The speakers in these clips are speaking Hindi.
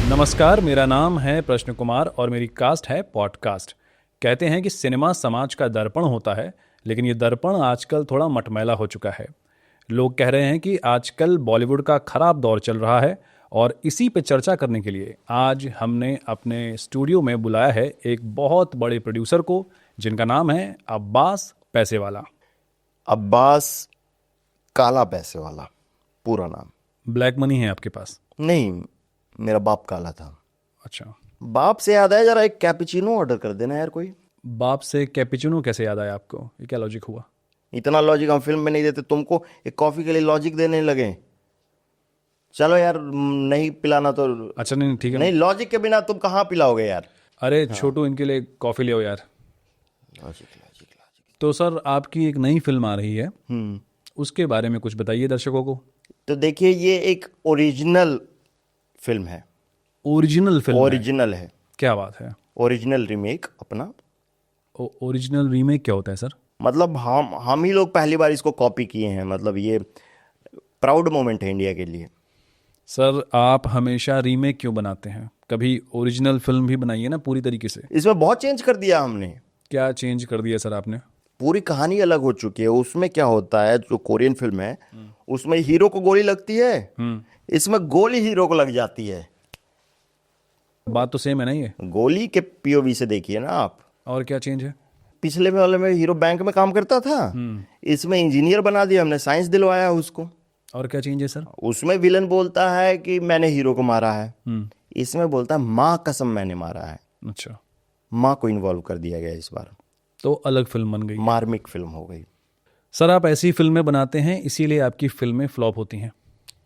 नमस्कार, मेरा नाम है प्रश्न कुमार और मेरी कास्ट है पॉडकास्ट। कहते हैं कि सिनेमा समाज का दर्पण होता है, लेकिन ये दर्पण आजकल थोड़ा मटमैला हो चुका है। लोग कह रहे हैं कि आजकल बॉलीवुड का खराब दौर चल रहा है और इसी पे चर्चा करने के लिए आज हमने अपने स्टूडियो में बुलाया है एक बहुत बड़े प्रोड्यूसर को, जिनका नाम है अब्बास पैसेवाला। अब्बास काला पैसे वाला पूरा नाम। ब्लैक मनी है आपके पास? नहीं, मेरा बाप काला था। अच्छा, बाप से याद है, जरा एक कैपुचिनो ऑर्डर कर देना यार कोई। बाप से कैपुचिनो कैसे याद आया आपको? ये क्या लॉजिक हुआ? इतना लॉजिक हम फिल्म में नहीं देते, तुमको एक कॉफी के लिए लॉजिक देने लगे। चलो यार, नहीं पिलाना तो अच्छा, नहीं ठीक है। नहीं, लॉजिक के बिना तुम कहाँ पिलाओगे यार। अरे छोटू, इनके लिए कॉफ़ी ले आओ यार। लॉजिक लॉजिक तो सर, आपकी एक नई फिल्म आ रही है, लॉजिक। उसके बारे में कुछ बताइए दर्शकों को। तो देखिए, ये एक ओरिजिनल फिल्म है। ओरिजिनल फिल्म है? ओरिजिनल है। क्या बात है। ओरिजिनल रीमेक अपना। ओरिजिनल रीमेक क्या होता है सर? मतलब हम ही लोग पहली बार इसको कॉपी किए हैं। मतलब ये प्राउड मोमेंट है इंडिया के लिए। सर, आप हमेशा रीमेक क्यों बनाते हैं? कभी ओरिजिनल फिल्म भी बनाइए ना पूरी तरीके से। इसमें बहुत चेंज कर दिया हमने। क्या चेंज कर दिया सर आपने? पूरी कहानी अलग हो चुकी है। उसमें क्या होता है, जो कोरियन फिल्म है उसमें हीरो को गोली लगती है, इसमें गोली हीरो को लग जाती है। बात तो सेम है ना ये? गोली के पीओवी से देखिए ना आप। और क्या चेंज है? पिछले वाले में हीरो बैंक में काम करता था, इसमें इंजीनियर बना दिया हमने, साइंस दिलवाया उसको। और क्या चेंज है सर? उसमें विलन बोलता है कि मैंने हीरो को मारा है, इसमें बोलता है माँ कसम मैंने मारा है। अच्छा, माँ को इन्वॉल्व कर दिया गया इस बार। तो अलग फिल्म बन गई। मार्मिक फिल्म हो गई। सर, आप ऐसी फिल्में बनाते हैं, इसीलिए आपकी फिल्में फ्लॉप होती हैं।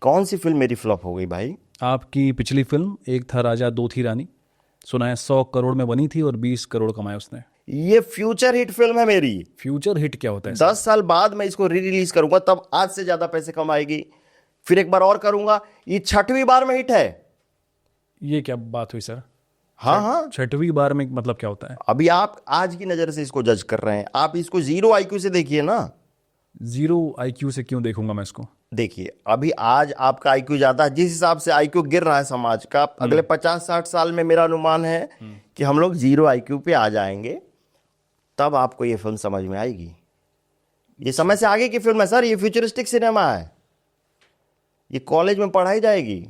कौन सी फिल्म मेरी फ्लॉप हो गई भाई? आपकी पिछली फिल्म एक था राजा दो थी रानी, सुना है 100 करोड़ में बनी थी और 20 करोड़ कमाए उसने। ये फ्यूचर हिट फिल्म है मेरी। फ्यूचर हिट क्या होता है? 10 साल बाद मैं इसको री रिलीज करूंगा, तब आज से ज्यादा पैसे कमाएगी। फिर एक बार और करूंगा, ये 6वीं बार में हिट है। ये क्या बात हुई सर? हाँ हाँ। 6वीं बार में मतलब क्या होता है? अभी आप आज की नजर से इसको जज कर रहे हैं, आप इसको 0 IQ से देखिए ना। 0 IQ से क्यों देखूंगा मैं इसको? देखिए, अभी आज आपका IQ ज्यादा है, जिस हिसाब से IQ गिर रहा है समाज का, अगले 50-60 साल में मेरा अनुमान है कि हम लोग 0 IQ पे आ जाएंगे। तब आपको ये फिल्म समझ में आएगी। ये समय से आगे की फिल्म है सर, ये फ्यूचरिस्टिक सिनेमा है। ये कॉलेज में पढ़ाई जाएगी।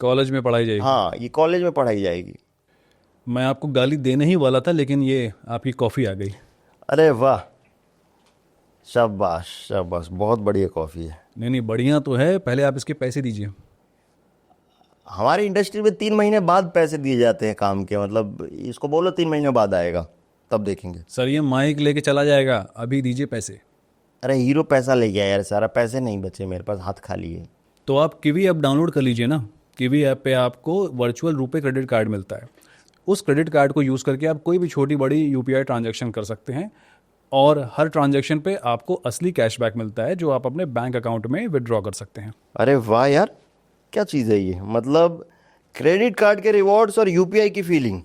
कॉलेज में पढ़ाई जाएगी? हाँ, ये कॉलेज में पढ़ाई जाएगी। मैं आपको गाली देने ही वाला था, लेकिन ये आपकी कॉफ़ी आ गई। अरे वाह, शाबाश शाबाश, बहुत बढ़िया कॉफ़ी है। नहीं नहीं, बढ़िया तो है, पहले आप इसके पैसे दीजिए। हमारी इंडस्ट्री में 3 महीने बाद पैसे दिए जाते हैं काम के। मतलब इसको बोलो 3 महीने बाद आएगा, तब देखेंगे। सर, ये माइक लेके चला जाएगा, अभी दीजिए पैसे। अरे हीरो पैसा ले गया यार सारा, पैसे नहीं बचे मेरे पास, हाथ खाली है। तो आप किवी ऐप डाउनलोड कर लीजिए ना। किवी ऐप पे आपको वर्चुअल रुपए क्रेडिट कार्ड मिलता है। उस क्रेडिट कार्ड को यूज़ करके आप कोई भी छोटी बड़ी UPI ट्रांजैक्शन कर सकते हैं और हर ट्रांजैक्शन पे आपको असली कैशबैक मिलता है, जो आप अपने बैंक अकाउंट में विड्रॉ कर सकते हैं। अरे वाह यार, क्या चीज़ है ये। मतलब क्रेडिट कार्ड के रिवॉर्ड्स और UPI की फीलिंग।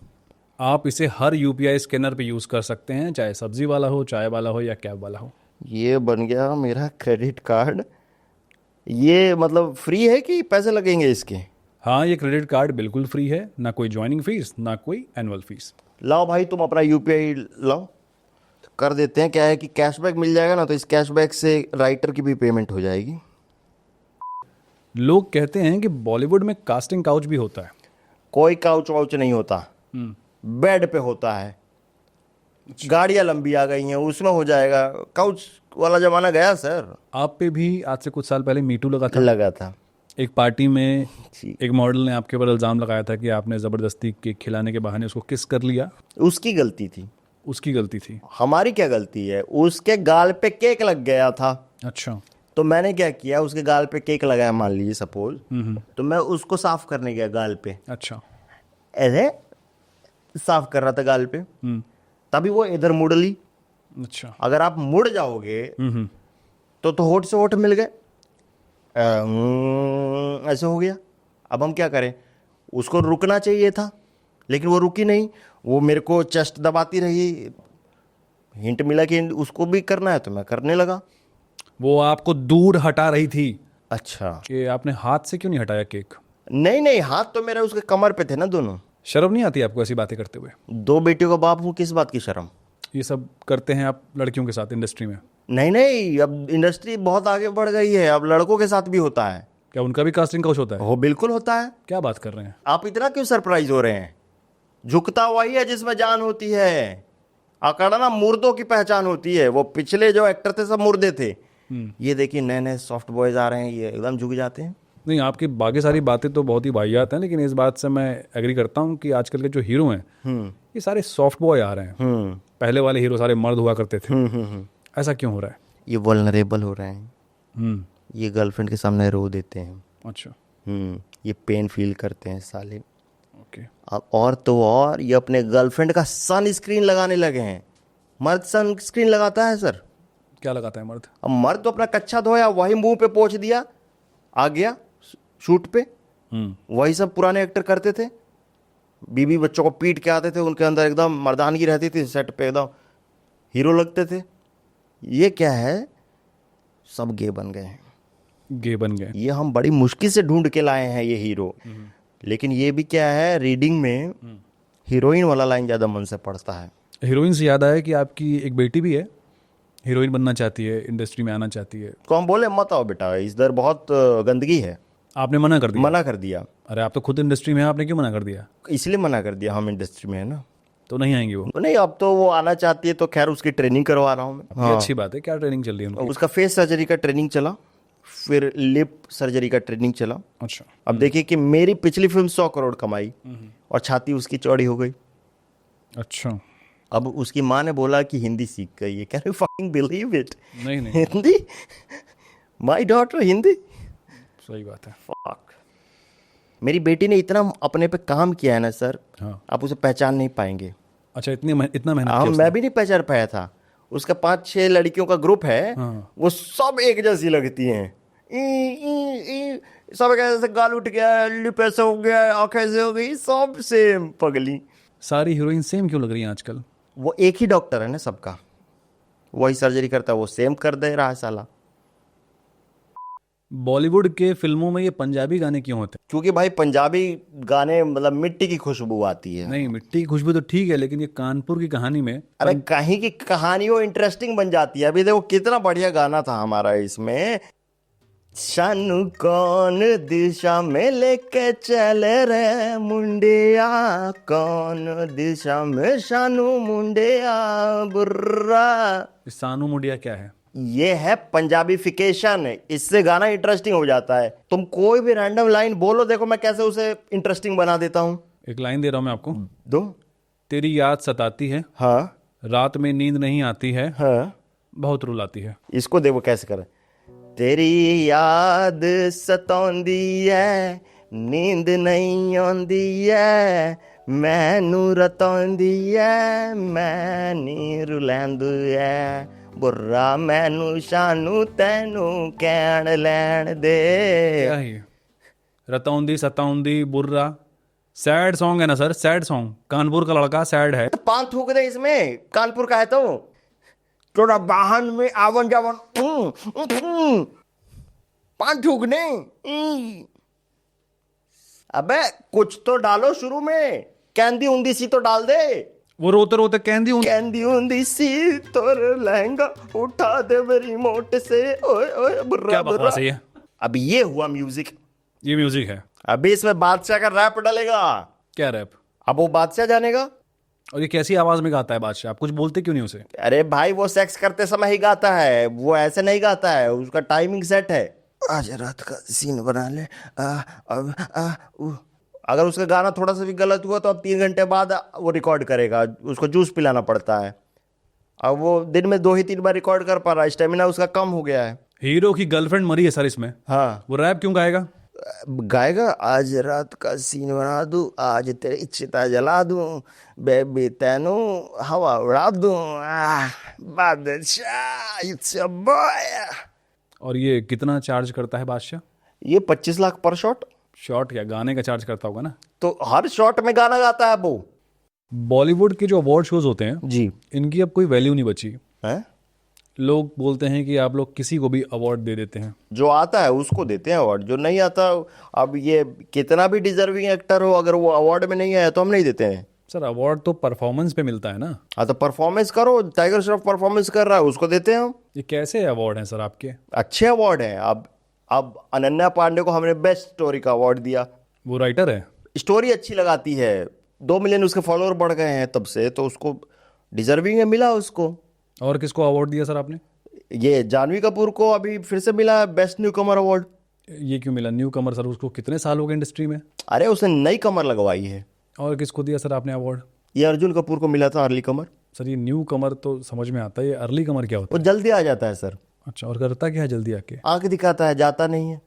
आप इसे हर UPI स्कैनर पे यूज़ कर सकते हैं, चाहे सब्जी वाला हो, चाय वाला हो या कैब वाला हो। ये बन गया मेरा क्रेडिट कार्ड। ये मतलब फ्री है कि पैसे लगेंगे इसके? हाँ, ये क्रेडिट कार्ड बिल्कुल फ्री है, ना कोई ज्वाइनिंग फीस, ना कोई एनुअल फीस। लाओ भाई, तुम अपना UPI लाओ, कर देते हैं। क्या है कि कैशबैक मिल जाएगा ना, तो इस कैशबैक से राइटर की भी पेमेंट हो जाएगी। लोग कहते हैं कि बॉलीवुड में कास्टिंग काउच भी होता है। कोई काउच वाउच नहीं होता, बेड पे होता है। गाड़ियां लंबी आ गई हैं, उसमें हो जाएगा। काउच वाला जमाना गया सर। आप पे भी आज से कुछ साल पहले मीटू लगा था। लगा था। एक पार्टी में जी। एक मॉडल ने आपके ऊपर इल्ज़ाम लगाया था कि आपने ज़बरदस्ती केक खिलाने के बहाने उसको किस कर लिया। उसकी गलती थी। उसकी गलती थी? हमारी क्या गलती है? उसके गाल पे केक लग गया था। अच्छा। तो मैंने क्या किया, उसके गाल पे केक लगाया मान लीजिए सपोज, तो मैं उसको साफ करने गया गाल पे। अच्छा। ऐसे साफ कर रहा था गाल पे, तभी वो इधर मुड़ ली। अच्छा। अगर आप मुड़ जाओगे तो होठ से होठ मिल गए, ऐसे हो गया। अब हम क्या करें? उसको रुकना चाहिए था, लेकिन वो रुकी नहीं। वो मेरे को चेस्ट दबाती रही। हिंट मिला कि उसको भी करना है, तो मैं करने लगा। वो आपको दूर हटा रही थी। अच्छा। कि आपने हाथ से क्यों नहीं हटाया केक? नहीं नहीं, हाथ तो मेरे उसके कमर पे थे ना दोनों। शर्म नहीं आती आपको ऐसी बातें करते हुए? 2 बेटियों का बाप हूँ, किस बात की शर्म? ये सब करते हैं आप लड़कियों के साथ इंडस्ट्री में? नहीं नहीं, अब इंडस्ट्री बहुत आगे बढ़ गई है, अब लड़कों के साथ भी होता है। क्या उनका भी कास्टिंग काउच होता है? वो बिल्कुल होता है। क्या बात कर रहे हैं? आप इतना क्यों सरप्राइज हो रहे हैं? झुकता वही है जिसमें जान होती है। अकड़ना मुर्दों की पहचान होती है। वो पिछले जो एक्टर थे सब मुर्दे थे। ये देखिए नए नए सॉफ्ट बॉयज आ रहे हैं, ये एकदम झुक जाते हैं। नहीं, आपकी बाकी सारी बातें तो बहुत ही वाहियात हैं, लेकिन इस बात से मैं एग्री करता हूँ कि आजकल के जो हीरो हैं ये सारे सॉफ्ट बॉय आ रहे हैं। पहले वाले हीरो सारे मर्द हुआ करते थे। ऐसा क्यों हो रहा है? ये वल्नरेबल हो रहे हैं। ये गर्लफ्रेंड के सामने रो देते हैं। अच्छा। ये पेन फील करते हैं साले। ओके। अब और तो और ये अपने गर्लफ्रेंड का सन स्क्रीन लगाने लगे हैं। मर्द सन स्क्रीन लगाता है सर? क्या लगाता है मर्द? अब मर्द तो अपना कच्चा धोया, वही मुंह पे पोंछ दिया, आ गया शूट पे। वही सब पुराने एक्टर करते थे। बीबी बच्चों को पीट के आते थे, उनके अंदर एकदम मर्दानगी रहती थी, सेट पे एकदम हीरो लगते थे। ये क्या है, सब गे बन गए हैं। गे बन गए। ये हम बड़ी मुश्किल से ढूंढ के लाए हैं ये हीरो। लेकिन ये भी क्या है, रीडिंग में हीरोइन वाला लाइन ज़्यादा मन से पड़ता है। हीरोइन से याद आया कि आपकी एक बेटी भी है, हीरोइन बनना चाहती है, इंडस्ट्री में आना चाहती है। तो हम बोले मत आओ बेटा, इधर बहुत गंदगी है। आपने मना कर दिया? मना कर दिया। अरे आप तो खुद इंडस्ट्री में हैं, आपने क्यों मना कर दिया? इसलिए मना कर दिया, हम इंडस्ट्री में है ना। तो नहीं आएंगी वो? नहीं, अब तो वो आना चाहती है तो खैर उसकी ट्रेनिंग करवा रहा हूँ मैं। ये अच्छी बात है। क्या ट्रेनिंग चल रही है उनकी? उसका फेस सर्जरी का ट्रेनिंग चला, फिर लिप सर्जरी का ट्रेनिंग चला। अच्छा। अब देखिए कि मेरी पिछली फिल्म 100 करोड़ कमाई और छाती उसकी चौड़ी हो गई। अच्छा। अब उसकी माँ ने बोला कि हिंदी सीख गई है। Can you fucking believe it? नहीं नहीं, हिंदी, माय डॉटर हिंदी। सही बात है। फक। मेरी बेटी ने इतना अपने पे काम किया है ना सर, हाँ। आप उसे पहचान नहीं पाएंगे। अच्छा, इतना मेहनत हाँ, किया मैं भी नहीं पहचान पाया था। उसका 5-6 लड़कियों का ग्रुप है। हाँ। वो सब एक जैसी लगती हैं। ई, सब कैसे गाल उठ गया, लिप ऐसे हो गया, आँख ऐसे हो गई, सब सेम पगली। सारी हीरोइन सेम क्यों लग रही हैं आजकल? वो एक ही डॉक्टर है ना सबका, वही सर्जरी करता है, वो सेम कर दे रहा है साला। बॉलीवुड के फिल्मों में ये पंजाबी गाने क्यों होते हैं? क्योंकि भाई पंजाबी गाने मतलब मिट्टी की खुशबू आती है। नहीं, मिट्टी की खुशबू तो ठीक है, लेकिन ये कानपुर की कहानी में अरे कहीं की कहानी वो इंटरेस्टिंग बन जाती है। अभी देखो कितना बढ़िया गाना था हमारा इसमें, शानू कौन दिशा में लेके चले रे मुंडिया, कौन दिशा में शानू मुंडिया बुर्रा। सानू मुंडिया क्या है? ये है पंजाबीफिकेशन। इससे गाना इंटरेस्टिंग हो जाता है। तुम कोई भी रैंडम लाइन बोलो, देखो मैं कैसे उसे इंटरेस्टिंग बना देता हूं। एक लाइन दे रहा हूं मैं आपको। दो। तेरी याद सताती है, हाँ रात में नींद नहीं आती है, हाँ, बहुत रुलाती है। इसको देखो कैसे करें। तेरी याद सताउंदी है, नींद नहीं आंदी है, मैनू रताउंदी है, मैं नी रुलैंदू है, बुर्रा मैनू शानू तैनू कैण लैण दे। क्या है ये? रतौंदी सतौंदी बुर्रा, सैड सॉन्ग है ना सर, सैड सॉन्ग। कानपुर का लड़का सैड है। पान थूक दे इसमें, कानपुर का है तो थोड़ा वाहन में आवन जावन पान थूकने। अबे कुछ तो डालो शुरू में, कैंदी उंदी सी तो डाल दे। वो रोते रोते कैंदी उंदी सी तोर लहंगा उठा दे रिमोट से, ओए ओए बुर्रा क्या बुर्रा। बकवास है ये? अब ये हुआ म्यूजिक। ये म्यूजिक है? अभी इसमें बादशाह का रैप डलेगा। क्या रैप? अब वो बादशाह जानेगा। और ये कैसी आवाज में गाता है बादशाह? आप कुछ बोलते क्यों नहीं उसे? अरे भाई वो सेक्स करते समय ही गाता है, वो ऐसे नहीं गाता है, उसका टाइमिंग सेट है। आज रात का सीन बना ले। अगर उसका गाना थोड़ा सा भी गलत हुआ तो अब 3 घंटे बाद वो रिकॉर्ड करेगा, उसको जूस पिलाना पड़ता है। अब वो दिन में 2 ही 3 बार रिकॉर्ड कर पा रहा है, स्टेमिना उसका कम हो गया है। हीरो की गर्लफ्रेंड मरी है सर इसमें। हाँ, वो रैप क्यों गाएगा? गाएगा। आज रात का सीन बना दूं, आज तेरी चिता जला दूं, बेबी तेनू हवा उड़ा दूं, बादशाह इट्स अ बॉय। और ये कितना चार्ज करता है बादशाह? ये 25 लाख पर शॉट। शॉट क्या, गाने का चार्ज करता होगा ना? तो हर शॉट में गाना गाता है वो। बॉलीवुड के जो अवार्ड शोज होते हैं जी। इनकी अब कोई वैल्यू नहीं बची। है? लोग बोलते हैं कि आप लोग किसी को भी अवार्ड दे देते हैं। जो आता है उसको देते हैं अवार्ड, जो नहीं आता, अब ये कितना भी डिजर्विंग एक्टर हो, अगर वो अवार्ड में नहीं आया तो हम नहीं देते हैं। सर अवार्ड तो परफॉर्मेंस पे मिलता है ना। हाँ तो परफॉर्मेंस करो, टाइगर श्रॉफ परफॉर्मेंस कर रहा है उसको देते हैं हम। ये कैसे अवार्ड हैं सर आपके? अच्छे अवार्ड हैं। अब अनन्या पांडे को हमने बेस्ट स्टोरी का अवार्ड दिया। वो राइटर है? स्टोरी अच्छी लगाती है, 2 मिलियन उसके फॉलोअर बढ़ गए हैं तब से, तो उसको डिजर्विंग है, मिला उसको। और किसको अवार्ड दिया सर आपने? ये जानवी कपूर को अभी फिर से मिला बेस्ट न्यू कमर अवार्ड। ये क्यों मिला न्यू कमर सर? उसको कितने साल हो गए इंडस्ट्री में? अरे उसने नई कमर लगवाई है। और किसको दिया सर आपने अवार्ड? ये अर्जुन कपूर को मिला था अर्ली कमर। सर ये न्यू कमर तो समझ में आता है, ये अर्ली कमर क्या होता वो जल्दी आ जाता है सर। है? अच्छा, और करता क्या है जल्दी आके? आंख दिखाता है, जाता नहीं है।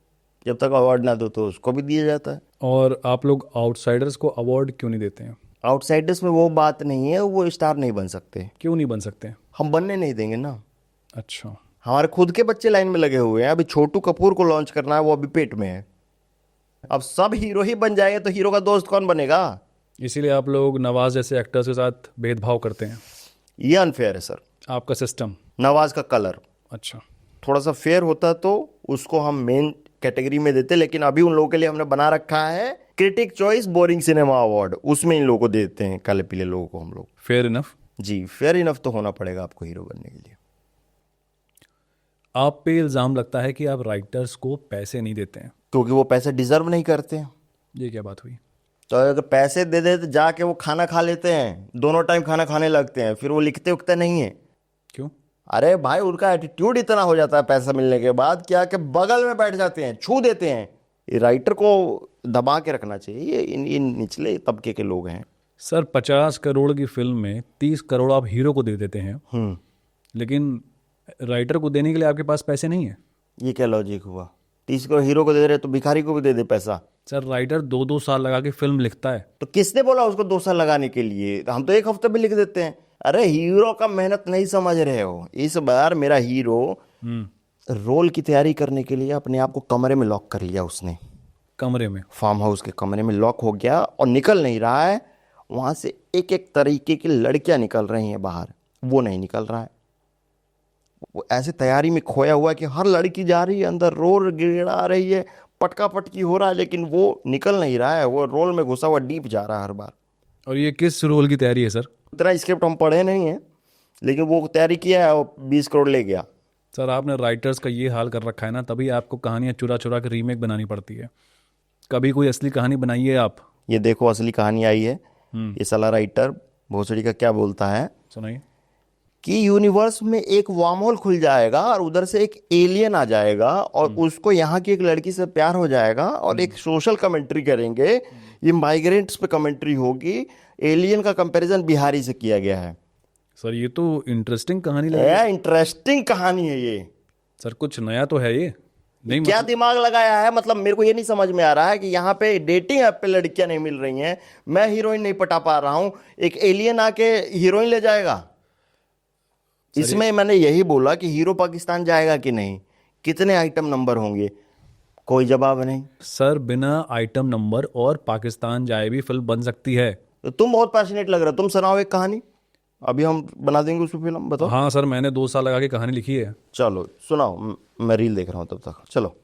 जब तक अवार्ड ना दो तो उसको भी दिया जाता है। और आप लोग आउटसाइडर्स को अवार्ड क्यों नहीं देते हैं? आउटसाइडर्स में वो बात नहीं है, वो स्टार नहीं बन सकते। क्यों नहीं बन सकते? हम बनने नहीं देंगे ना। अच्छा। हमारे खुद के बच्चे लाइन में लगे हुए हैं। अभी छोटू कपूर को लॉन्च करना है, वो अभी पेट में है। अब सब हीरो ही बन जाएंगे तो हीरो का दोस्त कौन बनेगा? इसीलिए आप लोग नवाज जैसे एक्टर्स के साथ भेदभाव करते हैं? ये अनफेयर है सर, आपका सिस्टम। नवाज का कलर अच्छा। थोड़ा सा फेयर होता तो उसको हम मेन कैटेगरी में देते, लेकिन अभी उन लोगों के लिए हमने बना रखा है critic choice boring cinema award, उसमें इन लोगों को देते हैं, काले पीले लोगों को हम लोग। Fair enough? जी, फेयर इनफ तो होना पड़ेगा आपको हीरो बनने के लिए। आप पे इल्ज़ाम लगता है कि आप राइटर्स को पैसे नहीं देते हैं। क्योंकि वो पैसे डिजर्व नहीं करते हैं। ये क्या बात हुई? तो अगर पैसे दे दे तो जाके वो खाना खा लेते हैं, दोनों टाइम खाना खाने लगते हैं, फिर वो लिखते उखते नहीं है। क्यों? अरे भाई उनका एटीट्यूड इतना हो जाता है पैसा मिलने के बाद, क्या कि बगल में बैठ जाते हैं, छू देते हैं। ये राइटर को दबा के रखना चाहिए। ये इन निचले तबके के लोग हैं। सर 50 करोड़ की फिल्म में 30 करोड़ आप हीरो को दे देते हैं, लेकिन राइटर को देने के लिए आपके पास पैसे नहीं है। ये क्या लॉजिक हुआ? 30 को हीरो को दे रहे तो भिखारी को भी दे दे पैसा। सर राइटर 2-2 साल लगा के फिल्म लिखता है। तो किसने बोला उसको 2 साल लगाने के लिए? हम तो 1 हफ्ते में लिख देते हैं। अरे हीरो का मेहनत नहीं समझ रहे हो। इस बार मेरा हीरो रोल की तैयारी करने के लिए अपने आप को कमरे में लॉक कर लिया उसने। कमरे में? फार्म हाउस के कमरे में लॉक हो गया और निकल नहीं रहा है। वहां से एक एक तरीके की लड़कियां निकल रही हैं बाहर, वो नहीं निकल रहा है। वो ऐसे तैयारी में खोया हुआ है कि हर लड़की जा रही है अंदर, रोल गिड़ा रही है, पटका पटकी हो रहा है, लेकिन वो निकल नहीं रहा है। वो रोल में घुसा हुआ डीप जा रहा है हर बार। और ये किस रोल की तैयारी है सर? इतना स्क्रिप्ट हम पढ़े नहीं है, लेकिन वो तैयारी किया है और 20 करोड़ ले गया। सर आपने राइटर्स का ये हाल कर रखा है ना, तभी आपको कहानियाँ चुरा चुरा के रीमेक बनानी पड़ती है। कभी कोई असली कहानी बनाइए आप। ये देखो असली कहानी आई है। ये साला राइटर भोसड़ी का क्या बोलता है, सुनाइए। कि यूनिवर्स में एक वार्म होल खुल जाएगा और उधर से एक एलियन आ जाएगा और उसको यहाँ की एक लड़की से प्यार हो जाएगा और एक सोशल कमेंट्री करेंगे। ये माइग्रेंट्स पे कमेंट्री होगी। एलियन का कंपैरिजन बिहारी से किया गया है। सर ये तो इंटरेस्टिंग कहानी लग रही है। इंटरेस्टिंग कहानी है ये। सर कुछ नया तो है ये नहीं? क्या दिमाग लगाया है? मतलब मेरे को ये नहीं समझ में आ रहा है कि यहाँ पे डेटिंग ऐप पे लड़कियां नहीं मिल रही हैं, मैं हीरोइन नहीं पटा पा रहा हूं, एक एलियन आके हीरोइन ले जाएगा। इसमें मैंने यही बोला कि हीरो पाकिस्तान जाएगा कि नहीं, कितने आइटम नंबर होंगे, कोई जवाब नहीं। सर बिना आइटम नंबर और पाकिस्तान जाए भी फिल्म बन सकती है। तो तुम बहुत पैशनेट लग रहा, तुम सुनाओ एक कहानी, अभी हम बना देंगे उसको फिल्म। बताओ। हाँ सर मैंने 2 साल लगा के कहानी लिखी है। चलो सुनाओ, मैं रील देख रहा हूँ तब तक। चलो।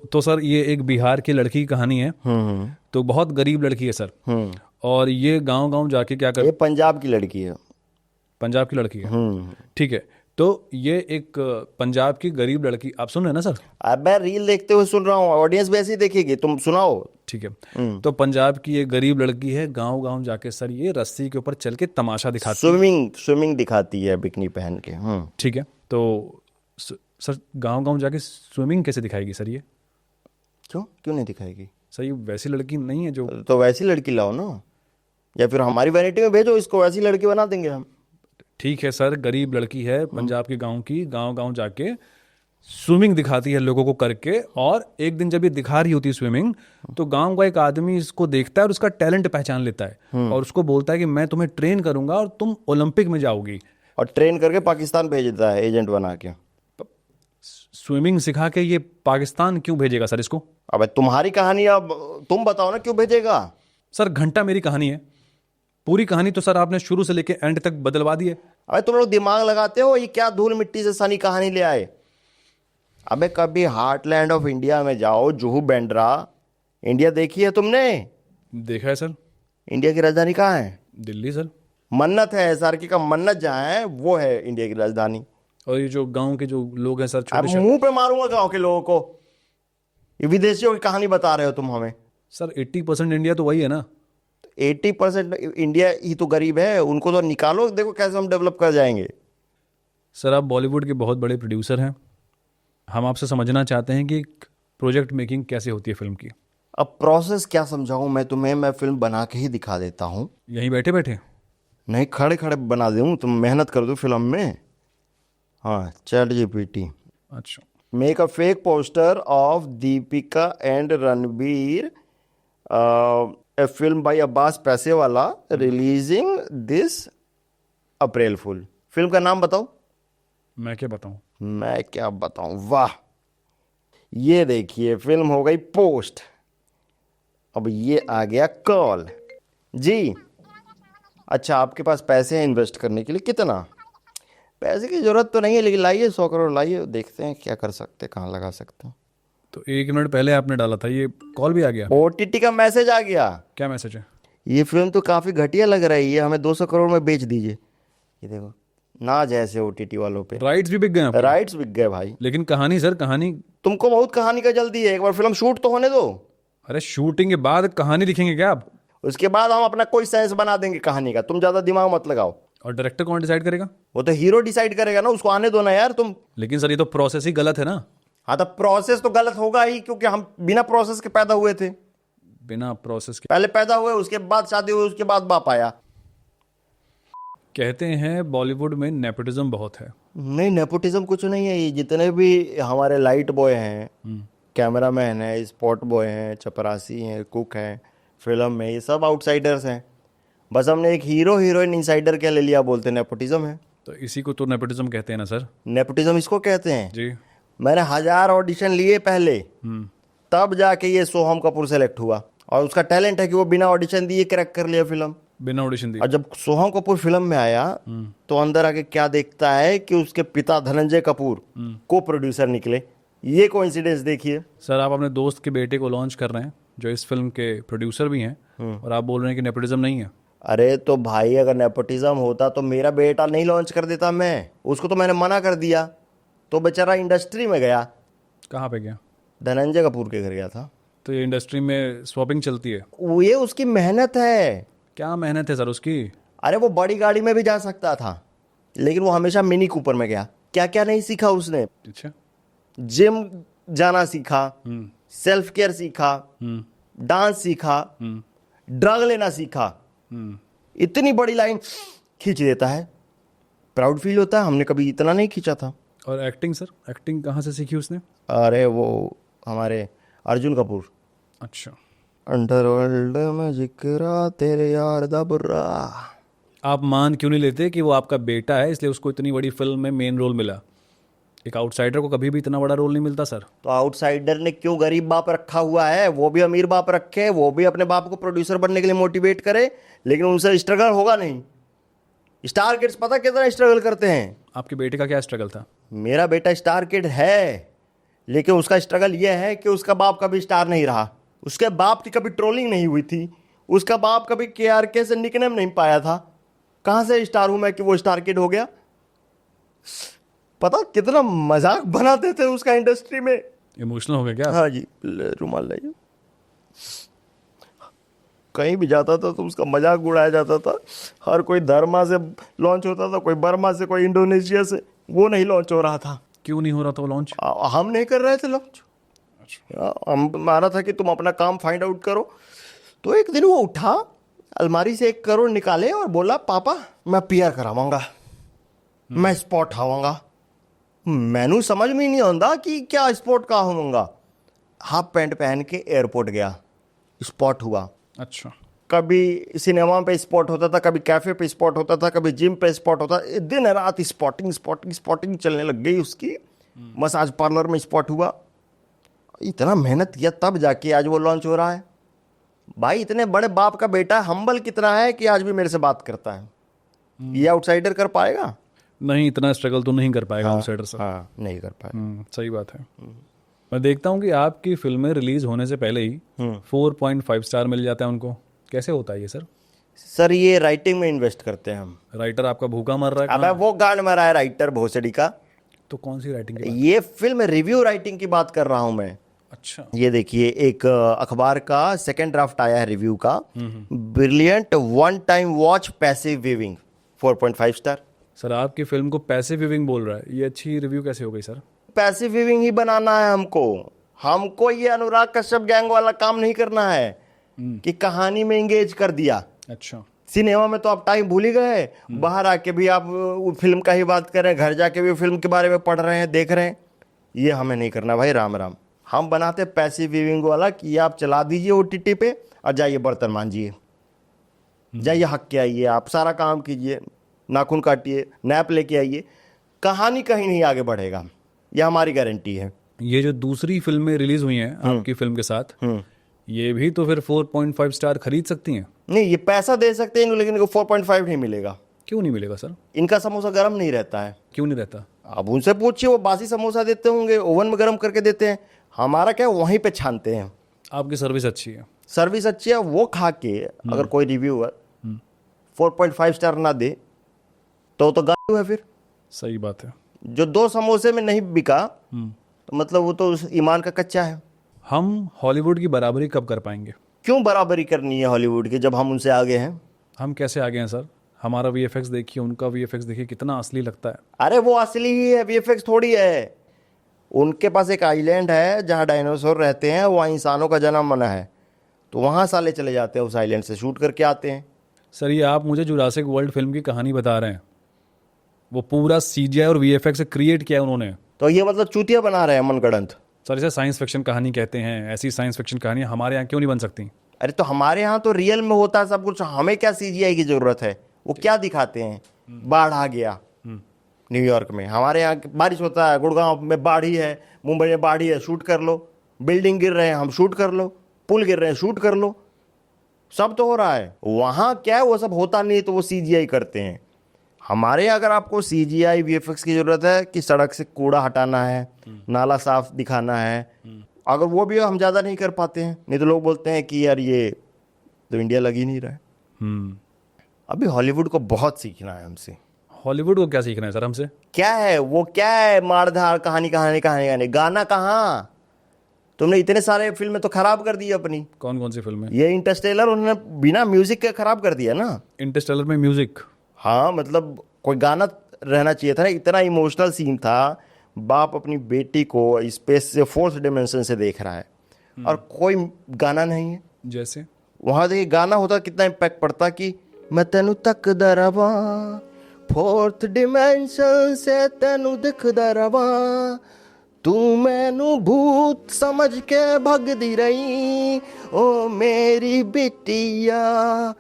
तो सर ये एक बिहार की लड़की की कहानी है। तो बहुत गरीब लड़की है सर। और ये गांव गांव जाके क्या कर, ये पंजाब की लड़की है। पंजाब की लड़की है, ठीक है। तो ये एक पंजाब की गरीब लड़की, आप सुन रहे हैं ना सर? अब मैं रील देखते हुए सुन रहा हूँ, ऑडियंस भी ऐसे ही देखेगी, तुम सुनाओ। ठीक है। तो पंजाब की ये गरीब लड़की है, गांव गांव जाके सर ये रस्सी के ऊपर चल के तमाशा दिखाती है। स्विमिंग दिखाती है बिकनी पहन के। ठीक है। तो सर गांव गांव जाके स्विमिंग कैसे दिखाएगी सर ये? क्यों नहीं दिखाएगी सर ये वैसी लड़की नहीं है जो, तो वैसी लड़की लाओ ना, या फिर हमारी वैनिटी में भेजो इसको, वैसी लड़की बना देंगे हम। ठीक है सर, गरीब लड़की है पंजाब के गांव की, गांव गांव जाके स्विमिंग दिखाती है लोगों को करके। और एक दिन जब ये दिखा रही होती है स्विमिंग, तो गांव का एक आदमी इसको देखता है और उसका टैलेंट पहचान लेता है और उसको बोलता है कि मैं तुम्हें ट्रेन करूंगा और तुम ओलंपिक में जाओगी। और ट्रेन करके पाकिस्तान भेज देता है एजेंट बना के। स्विमिंग सिखा के ये पाकिस्तान क्यों भेजेगा सर इसको? अब तुम्हारी कहानी, अब तुम बताओ ना क्यों भेजेगा। सर घंटा मेरी कहानी है, पूरी कहानी तो सर आपने शुरू से लेके एंड तक बदलवा दी है। अबे तुम लोग दिमाग लगाते हो, ये क्या धूल मिट्टी से सनी कहानी ले आए। अबे कभी हार्टलैंड ऑफ इंडिया में जाओ, जुहू बेंड्रा, इंडिया देखी है तुमने? देखा है सर। इंडिया की राजधानी कहाँ है? दिल्ली सर। मन्नत है, एसआरके का मन्नत जहाँ है वो है इंडिया की राजधानी। और ये जो गांव के जो लोग हैं सर, अब छोटे मुंह पे मारूंगा गांव के लोगों को, ये विदेशियों की कहानी बता रहे हो तुम हमें। सर 80% इंडिया तो वही है ना। 80% इंडिया ही तो गरीब है, उनको तो निकालो, देखो कैसे हम डेवलप कर जाएंगे। सर आप बॉलीवुड के बहुत बड़े प्रोड्यूसर हैं, हम आपसे समझना चाहते हैं कि प्रोजेक्ट मेकिंग कैसे होती है फिल्म की। अब प्रोसेस क्या समझाऊं मैं तुम्हें, मैं फिल्म बना के ही दिखा देता हूं। यहीं बैठे बैठे? नहीं, खड़े खड़े बना दूं, तुम मेहनत कर दो फिल्म में। हाँ, चैट जीपीटी। अच्छा। Make a fake poster of Deepika and Ranbir, A film bye Abbas पैसे वाला, releasing this April fool. Film का नाम बताओ। मैं क्या बताऊं? मैं क्या बताऊं, वाह। ये देखिए फिल्म हो गई पोस्ट, अब ये आ गया कॉल जी। अच्छा, आपके पास पैसे हैं इन्वेस्ट करने के लिए? कितना? पैसे की जरूरत तो नहीं है, लेकिन लाइए 100 करोड़ लाइए, देखते हैं क्या कर सकते हैं, कहाँ लगा सकते हैं। तो 1 मिनट पहले आपने डाला था, ये कॉल भी आ गया? ओटीटी का मैसेज आ गया। क्या मैसेज है? ये फिल्म तो काफी घटिया लग रही है, हमें 200 करोड़ में बेच दीजिए। ये देखो ना, जैसे ओटीटी वालों पे राइट्स भी बिक गए आपके? राइट्स बिक गए भाई। लेकिन कहानी सर, कहानी। तुमको बहुत कहानी का जल्दी है, एक बार फिल्म शूट तो होने दो। अरे शूटिंग के बाद कहानी लिखेंगे क्या आप? उसके बाद हम अपना कोई सेंस बना देंगे कहानी का, तुम ज्यादा दिमाग मत लगाओ। और डायरेक्टर कौन डिसाइड करेगा? वो तो हीरो डिसाइड करेगा ना, उसको आने दो ना यार तुम। लेकिन सर ये तो प्रोसेस ही गलत है ना। हाँ, तो प्रोसेस तो गलत होगा ही, क्योंकि हम बिना प्रोसेस के पैदा हुए थे। बिना प्रोसेस के? पहले पैदा हुए, उसके बाद शादी हुई, उसके बाद बाप आया। कहते हैं बॉलीवुड में नेपोटिज्म बहुत है। नहीं, नेपोटिज्म कुछ नहीं है। ये जितने भी हमारे लाइट बॉय हैं, कैमरामैन है, स्पॉट बॉय हैं, चपरासी हैं, कुक हैं फिल्म में, ये सब आउटसाइडर्स हैं। बस हमने एक हीरो हीरोइन इनसाइडर क्या ले लिया, बोलते नेपोटिज्म है। तो इसी को तो नेपोटिज्म कहते हैं ना सर। नेपोटिज्म इसको कहते हैं जी। मैंने 1000 ऑडिशन लिए पहले, तब जाके ये सोहम कपूर सेलेक्ट हुआ, और उसका टैलेंट है कि वो बिना ऑडिशन दिए क्रैक कर लिया फिल्म। बिना ऑडिशन दिए? और जब सोहम कपूर फिल्म में आया तो अंदर आके क्या देखता है कि उसके पिता धनंजय कपूर को प्रोड्यूसर निकले। ये कोइंसिडेंस देखिए। सर आप अपने दोस्त के बेटे को लॉन्च कर रहे हैं, जो इस फिल्म के प्रोड्यूसर भी हैं, और आप बोल रहे हैं कि नेपोटिज्म नहीं है। अरे तो भाई, अगर नेपोटिज्म होता तो मेरा बेटा नहीं लॉन्च कर देता मैं, उसको तो मैंने मना कर दिया, तो बेचारा इंडस्ट्री में गया। कहाँ पे गया? धनंजय कपूर के घर गया था। तो ये इंडस्ट्री में स्वैपिंग चलती है? ये उसकी मेहनत है। क्या मेहनत है सर उसकी? अरे वो बड़ी गाड़ी में भी जा सकता था, लेकिन वो हमेशा मिनी कूपर में गया। क्या क्या नहीं सीखा उसने। अच्छा। जिम जाना सीखा, सेल्फ केयर सीखा, डांस सीखा, ड्रग लेना सीखा। इतनी बड़ी लाइन खींच देता है, प्राउड फील होता है। हमने कभी इतना नहीं खींचा था। और एक्टिंग सर, एक्टिंग कहाँ से सीखी उसने? अरे वो हमारे अर्जुन कपूर। अच्छा। अंडरवर्ल्ड में जिक्रा तेरे यार दा बुर्रा। आप मान क्यों नहीं लेते कि वो आपका बेटा है इसलिए उसको इतनी बड़ी फिल्म में मेन रोल मिला? एक आउटसाइडर को कभी भी इतना बड़ा रोल नहीं मिलता सर। तो आउटसाइडर ने क्यों गरीब बाप रखा हुआ है? वो भी अमीर बाप रखे, वो भी अपने बाप को प्रोड्यूसर बनने के लिए मोटिवेट करे, लेकिन उनसे स्ट्रगल होगा नहीं। स्टार किड्स पता कितना स्ट्रगल करते हैं। आपके बेटे का क्या स्ट्रगल था? मेरा बेटा स्टार किड है, लेकिन उसका स्ट्रगल यह है कि उसका बाप कभी स्टार नहीं रहा, उसके बाप की कभी ट्रोलिंग नहीं हुई थी, उसका बाप कभी KRK से निकनेम नहीं पाया था। कहां से स्टार हूं मैं कि वो स्टार किड हो गया? पता कितना मजाक बनाते थे उसका इंडस्ट्री में। इमोशनल हो गया क्या? हाँ जी, रुमाल लाइए। कहीं भी जाता था तो उसका मजाक उड़ाया जाता था। हर कोई धर्मा से लॉन्च होता था, कोई बर्मा से, कोई इंडोनेशिया से, वो नहीं लॉन्च हो रहा था। क्यों नहीं हो रहा था वो लॉन्च? हम नहीं कर रहे थे लॉन्च। हम मारा था कि तुम अपना काम फाइंड आउट करो। तो एक दिन वो उठा, अलमारी से 1 करोड़ निकाले और बोला, पापा मैं PR करावांगा, मैं स्पॉट आवांगा। मैनू समझ में ही नहीं आता कि क्या स्पॉट का होऊंगा। हाफ पैंट पहन के एयरपोर्ट गया, स्पॉट हुआ। अच्छा। कभी सिनेमा पे स्पॉट होता था, कभी कैफे पे स्पॉट होता था, कभी जिम पे स्पॉट होता था। दिन रात स्पॉटिंग स्पॉटिंग स्पॉटिंग चलने लग गई उसकी। मसाज पार्लर में स्पॉट हुआ। इतना मेहनत किया तब जाके आज वो लॉन्च हो रहा है। भाई इतने बड़े बाप का बेटा हम्बल कितना है कि आज भी मेरे से बात करता है। ये आउटसाइडर कर पाएगा? नहीं, इतना स्ट्रगल तो नहीं कर पाएगा आउटसाइडर से। हाँ, नहीं कर पाएगा। सही बात है। मैं देखता हूँ कि आपकी फिल्में रिलीज होने से पहले ही 4.5 स्टार मिल जाता है उनको। कैसे होता है ये सर? सर ये राइटिंग में इन्वेस्ट करते हैं हम। राइटर आपका भूखा मर रहा है? अब वो गांड मरा है राइटर भोसड़ी का। तो कौन सी राइटिंग की बात? ये फिल्म रिव्यू राइटिंग की बात कर रहा हूं मैं। अच्छा। ये देखिए, एक अखबार का सेकंड ड्राफ्ट आया है रिव्यू का, brilliant one time watch passive viewing, 4.5 star. Sir आपकी फिल्म को पैसिव व्यूइंग बोल रहा है, ये अच्छी रिव्यू कैसे हो गई सर? पैसिव व्यूइंग ही बनाना है हमको ये अनुराग कश्यप गैंग वाला काम नहीं करना है कि कहानी में एंगेज कर दिया। अच्छा। सिनेमा में तो आप टाइम भूल ही गए, बाहर आके भी आप फिल्म का ही बात कर रहे हैं, घर जाके भी फिल्म के बारे में पढ़ रहे हैं, देख रहे हैं। ये हमें नहीं करना भाई, राम राम। हम बनाते पैसिव व्यूइंग वाला कि आप चला दीजिए OTT पे और जाइए बर्तन मांजिए, जाइए हक के आइए, आप सारा काम कीजिए, नाखून काटिए, नैप लेके आइए, कहानी कहीं नहीं आगे बढ़ेगा। यह हमारी गारंटी है। ये जो दूसरी फिल्में रिलीज हुई हैं आपकी फिल्म के साथ, ये भी तो फिर 4.5 स्टार खरीद सकती हैं? नहीं, ये पैसा दे सकते हैं लेकिन इनको 4.5 नहीं मिलेगा। क्यों नहीं मिलेगा सर? इनका समोसा गर्म नहीं रहता है। क्यों नहीं रहता? अब उनसे पूछिए, वो बासी समोसा देते होंगे, ओवन में गर्म करके देते हैं। हमारा क्या, वहीं पे छानते हैं। आपकी सर्विस अच्छी है। सर्विस अच्छी है। वो खा के अगर कोई रिव्यूअर 4.5 स्टार ना दे तो गालू है फिर। सही बात है। जो 2 समोसे में नहीं बिका तो मतलब वो तो ईमान का कच्चा है। हम हॉलीवुड की बराबरी कब कर पाएंगे? क्यों बराबरी करनी है हॉलीवुड की जब हम उनसे आगे हैं? हम कैसे आगे हैं सर? हमारा VFX देखिए, उनका VFX देखिए, कितना असली लगता है। अरे वो असली ही है, VFX थोड़ी है। उनके पास एक आइलैंड है जहाँ डायनासोर रहते हैं, वहाँ इंसानों का जन्म मना है, तो वहाँ साले चले जाते हैं, उस आइलैंड से शूट करके आते हैं। सर ये आप मुझे जुरासिक वर्ल्ड फिल्म की कहानी बता रहे हैं, वो पूरा CGI और VFX से क्रिएट किया है उन्होंने। तो ये मतलब चूतिया बना रहे हैं मनगढ़ंत। सर इसे साइंस फिक्शन कहानी कहते हैं। ऐसी साइंस फिक्शन कहानियाँ हमारे यहाँ क्यों नहीं बन सकती? अरे तो हमारे यहाँ तो रियल में होता है सब कुछ, हमें क्या CGI की जरूरत है? वो क्या दिखाते हैं, बाढ़ आ गया न्यूयॉर्क में, हमारे यहाँ बारिश होता है, गुड़गांव में बाढ़ ही है, मुंबई में बाढ़ ही है, शूट कर लो। बिल्डिंग गिर रहे हैं, हम शूट कर लो। पुल गिर रहे हैं, शूट कर लो। सब तो हो रहा है। वहाँ क्या है, वो सब होता नहीं तो वो CGI करते हैं। हमारे यहाँ अगर आपको CGI VFX की जरूरत है कि सड़क से कूड़ा हटाना है, नाला साफ दिखाना है, अगर वो भी हम ज़्यादा नहीं कर पाते हैं, नहीं तो लोग बोलते हैं कि यार ये तो इंडिया लग ही नहीं रहा है। अभी हॉलीवुड को बहुत सीखना है हमसे। हॉलीवुड को क्या सीखना है सर हमसे? क्या है वो, क्या है मारधार, कहानी कहानी कहानी कहानी, गाना कहाँ? तुमने इतने सारे फिल्में तो खराब कर दी अपनी। कौन कौन सी फिल्में? ये इंटरस्टेलर उन्होंने बिना म्यूजिक के खराब कर दिया ना। इंटरस्टेलर में म्यूजिक? हाँ, मतलब कोई गाना रहना चाहिए था ना। इतना इमोशनल सीन था, बाप अपनी बेटी को स्पेस से 4th डिमेंशन से देख रहा है और कोई गाना नहीं है। जैसे वहाँ देखिए गाना होता कितना इम्पैक्ट पड़ता कि मैं तेनू तकदा रवा 4th डिमेंशन से, तेनू दिखदा रवा, तू मैनू भूत समझ के भगदी रही, ओ मेरी बिटिया,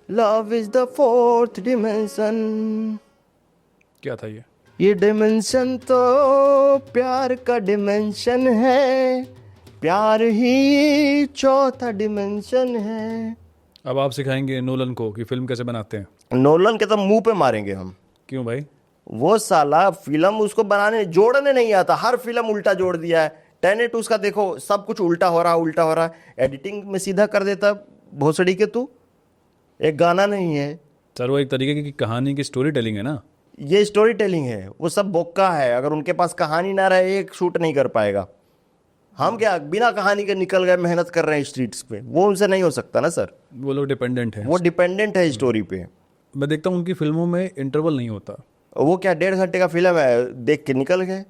love is the 4th dimension. क्या था ये डिमेंशन तो प्यार का डिमेंशन है, प्यार ही 4था डिमेंशन है। अब आप सिखाएंगे नोलन को कि फिल्म कैसे बनाते हैं? नोलन के तो मुंह पे मारेंगे हम। क्यों भाई? वो साला फिल्म उसको बनाने जोड़ने नहीं आता, हर फिल्म उल्टा जोड़ दिया है। टेनेट उसका देखो, सब कुछ उल्टा हो रहा है, उल्टा हो रहा है। एडिटिंग में सीधा कर देता भोसड़ी के तू, एक गाना नहीं है। सर वो एक तरीके की कहानी की स्टोरी टेलिंग है ना। ये स्टोरी टेलिंग है, वो सब बोक्का है। अगर उनके पास कहानी ना रहे, एक शूट नहीं कर पाएगा। हम क्या बिना कहानी के निकल गए, मेहनत कर रहे हैं स्ट्रीट्स पे, वो उनसे नहीं हो सकता ना सर। वो लोग डिपेंडेंट है, वो डिपेंडेंट है स्टोरी पे। मैं देखता हूँ उनकी फिल्मों में इंटरवल नहीं होता। वो क्या 1.5 घंटे का फिल्म है, देख के निकल गए।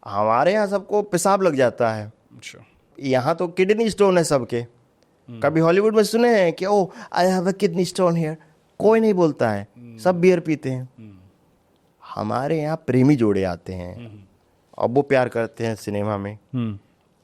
हमारे यहाँ सबको पेशाब लग जाता है। अच्छा। यहाँ तो किडनी स्टोन है सबके। कभी हॉलीवुड में सुने हैं कि oh I have a kidney stone here? कोई नहीं बोलता है, सब बियर पीते हैं। हमारे यहाँ प्रेमी जोड़े आते हैं, अब वो प्यार करते हैं सिनेमा में।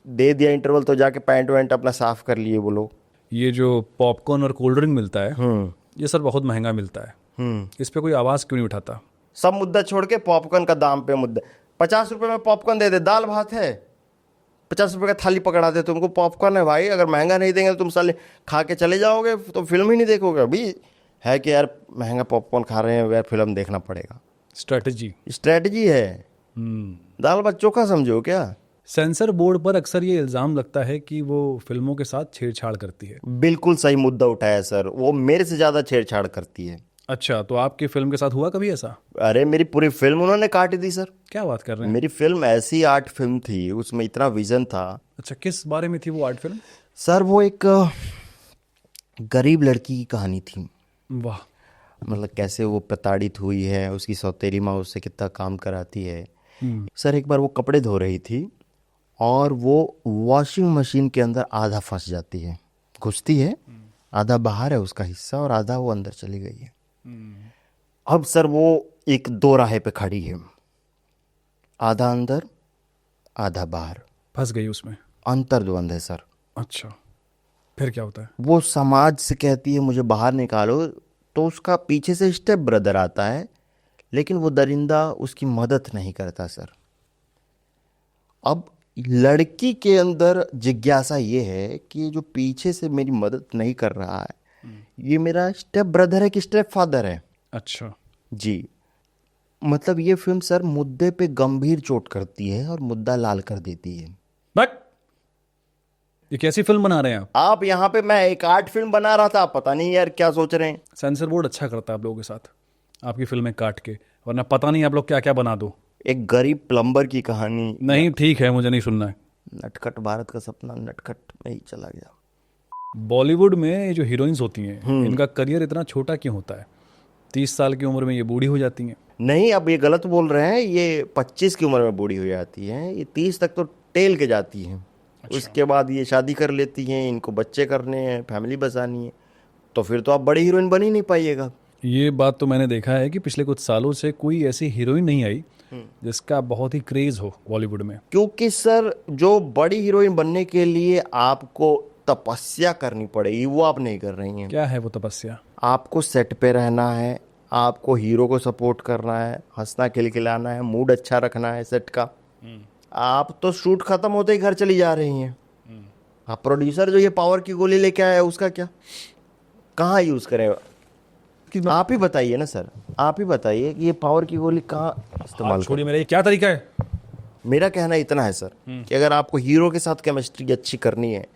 दे दिया इंटरवल तो जाके पैंट वैंट अपना साफ कर लिए वो लोग। ये जो पॉपकॉर्न और कोल्ड ड्रिंक मिलता है, ये सर बहुत महंगा मिलता है। इस पे कोई आवाज़ क्यों नहीं उठाता? सब मुद्दा छोड़ के पॉपकॉर्न का दाम पे मुद्दा। 50 रुपए में पॉपकॉर्न दे दे, दाल भात है, 50 रुपए का थाली पकड़ा दे, तुमको पॉपकॉर्न है भाई। अगर महंगा नहीं देंगे तो तुम साले खा के चले जाओगे, तो फिल्म ही नहीं देखोगे। अभी है कि यार महंगा पॉपकॉर्न खा रहे हैं, यार फिल्म देखना पड़ेगा। स्ट्रेटजी। स्ट्रेटजी है, दाल भात चोखा समझो क्या। सेंसर बोर्ड पर अक्सर ये इल्ज़ाम लगता है कि वो फिल्मों के साथ छेड़छाड़ करती है। बिल्कुल सही मुद्दा उठाया सर, वो मेरे से ज़्यादा छेड़छाड़ करती है। अच्छा, तो आपकी फिल्म के साथ हुआ कभी ऐसा? अरे मेरी पूरी फिल्म उन्होंने काट दी सर। क्या बात कर रहे हैं? मेरी फिल्म ऐसी आर्ट फिल्म थी, उसमें इतना विजन था। अच्छा, किस बारे में थी वो आर्ट फिल्म? सर वो एक गरीब लड़की की कहानी थी। वाह। मतलब कैसे वो प्रताड़ित हुई है, उसकी सौतेली माँ उससे कितना काम कराती है। सर एक बार वो कपड़े धो रही थी और वो वॉशिंग मशीन के अंदर आधा फंस जाती है, घुसती है, आधा बाहर है उसका हिस्सा और आधा वो अंदर चली गई है। अब सर वो एक दो राहे पे खड़ी है, आधा अंदर आधा बाहर, फंस गई उसमें, अंतर्द्वंद है सर। अच्छा, फिर क्या होता है? वो समाज से कहती है मुझे बाहर निकालो, तो उसका पीछे से स्टेप ब्रदर आता है, लेकिन वो दरिंदा उसकी मदद नहीं करता सर। अब लड़की के अंदर जिज्ञासा ये है कि ये जो पीछे से मेरी मदद नहीं कर रहा है, ये मेरा स्टेप ब्रदर है कि स्टेप फादर है। अच्छा जी, मतलब ये फिल्म सर मुद्दे पे गंभीर चोट करती है और मुद्दा लाल कर देती है। बट ये कैसी फिल्म बना रहे हैं आप? यहाँ पे मैं एक आर्ट फिल्म बना रहा था, पता नहीं यार क्या सोच रहे हैं। सेंसर बोर्ड अच्छा करता है आप लोगों के साथ, आपकी फिल्में काट के, वरना पता नहीं आप लोग क्या क्या बना दो। एक गरीब प्लम्बर की कहानी। नहीं ठीक है, मुझे नहीं सुनना है। नटखट भारत का सपना नटखट में ही चला गया। बॉलीवुड में ये जो हीरोइंस होती हैं, इनका करियर इतना छोटा क्यों होता है? 30 साल की उम्र में ये बूढ़ी हो जाती हैं। नहीं, अब ये गलत बोल रहे हैं, ये 25 की उम्र में बूढ़ी हो जाती हैं, ये 30 तक तो टेल के जाती हैं। अच्छा। उसके बाद ये शादी कर लेती हैं, इनको बच्चे करने हैं, फैमिली बसानी है, तो फिर तो आप बड़ी हीरोइन बन ही नहीं पाइएगा। ये बात तो मैंने देखा है कि पिछले कुछ सालों से कोई ऐसी हीरोइन नहीं आई जिसका बहुत ही क्रेज हो बॉलीवुड में। क्योंकि सर जो बड़ी हीरोइन बनने के लिए आपको तपस्या करनी पड़ेगी, वो आप नहीं कर रही हैं। क्या है वो तपस्या? आपको सेट पे रहना है, आपको हीरो को सपोर्ट करना है, हंसना खिलखिलाना है, मूड अच्छा रखना है सेट का। आप तो शूट खत्म होते ही घर चली जा रही हैं। आप प्रोड्यूसर जो ये पावर की गोली लेके आया है, उसका क्या, कहाँ यूज करें? आप ही बताइए ना सर, आप ही बताइए कि ये पावर की गोली कहाँ इस्तेमाल करें? छोड़िए, मेरा ये क्या तरीका है? मेरा कहना इतना है सर कि अगर आपको हीरो के साथ केमिस्ट्री अच्छी करनी है,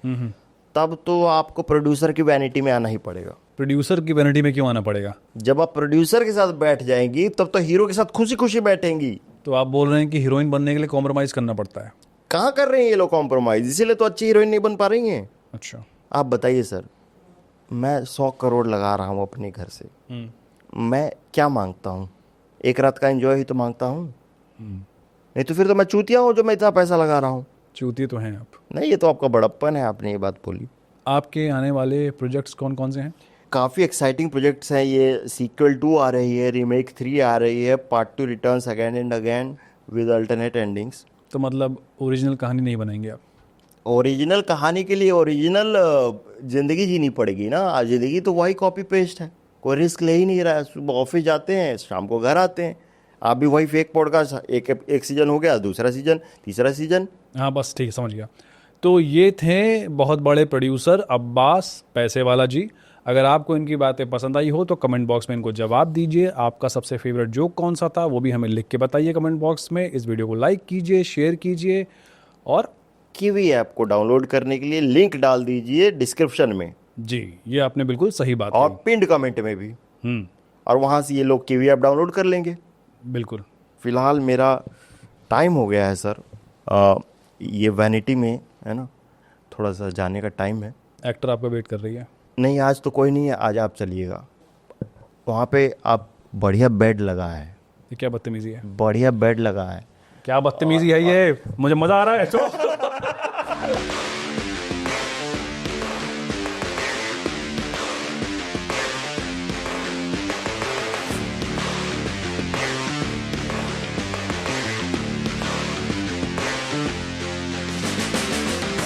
तब तो आपको प्रोड्यूसर की वैनिटी में आना ही पड़ेगा। प्रोड्यूसर की वैनिटी में क्यों आना पड़ेगा? जब आप प्रोड्यूसर के साथ बैठ जाएंगी, तब तो हीरो के साथ खुशी खुशी बैठेंगी। तो आप बोल रहे हैं कि हीरोइन बनने के लिए कॉम्प्रोमाइज करना पड़ता है? कहाँ कर रहे हैं ये लोग कॉम्प्रोमाइज, इसीलिए तो अच्छी हीरोइन नहीं बन पा रही हैं। अच्छा, आप बताइए सर, मैं 100 करोड़ लगा रहा हूँ अपने घर से, मैं क्या मांगता हूँ? एक रात का एंजॉय ही तो मांगता हूँ। नहीं तो फिर तो मैं चूतिया हूँ जो मैं इतना पैसा लगा रहा हूँ। चूतिए तो हैं आप। नहीं, ये तो आपका बड़प्पन है, आपने ये बात बोली। आपके आने वाले प्रोजेक्ट्स कौन कौन से हैं? काफ़ी एक्साइटिंग प्रोजेक्ट्स हैं। ये सीक्वल 2 आ रही है, रीमेक 3 आ रही है, part 2 returns again and again with alternate endings. तो मतलब ओरिजिनल कहानी नहीं बनाएंगे आप? ओरिजिनल कहानी के लिए ओरिजिनल ज़िंदगी जीनी पड़ेगी ना। ज़िंदगी तो वही कॉपी पेस्ट है, कोई रिस्क ले ही नहीं रहा है। सुबह ऑफिस जाते हैं, शाम को घर आते हैं। आप भी वही फेक पॉडकास्ट, एक सीजन हो गया, दूसरा सीजन, तीसरा सीजन। हाँ बस ठीक है, समझ गया। तो ये थे बहुत बड़े प्रोड्यूसर अब्बास पैसे वाला जी। अगर आपको इनकी बातें पसंद आई हो तो कमेंट बॉक्स में इनको जवाब दीजिए। आपका सबसे फेवरेट जोक कौन सा था वो भी हमें लिख के बताइए कमेंट बॉक्स में। इस वीडियो को लाइक कीजिए, शेयर कीजिए और कीवी ऐप को डाउनलोड करने के लिए लिंक डाल दीजिए डिस्क्रिप्शन में। जी, ये आपने बिल्कुल सही बात और कही। पिंड कमेंट में भी। और वहाँ से ये लोग कीवी ऐप डाउनलोड कर लेंगे। बिल्कुल। फिलहाल मेरा टाइम हो गया है सर, ये वैनिटी में है ना, थोड़ा सा जाने का टाइम है। एक्टर आपका वेट कर रही है? नहीं, आज तो कोई नहीं है, आज आप चलिएगा। वहाँ पे आप बढ़िया बेड लगा है। ये क्या बदतमीजी है? बढ़िया बेड लगा है। क्या बदतमीजी है ये? मुझे मजा आ रहा है।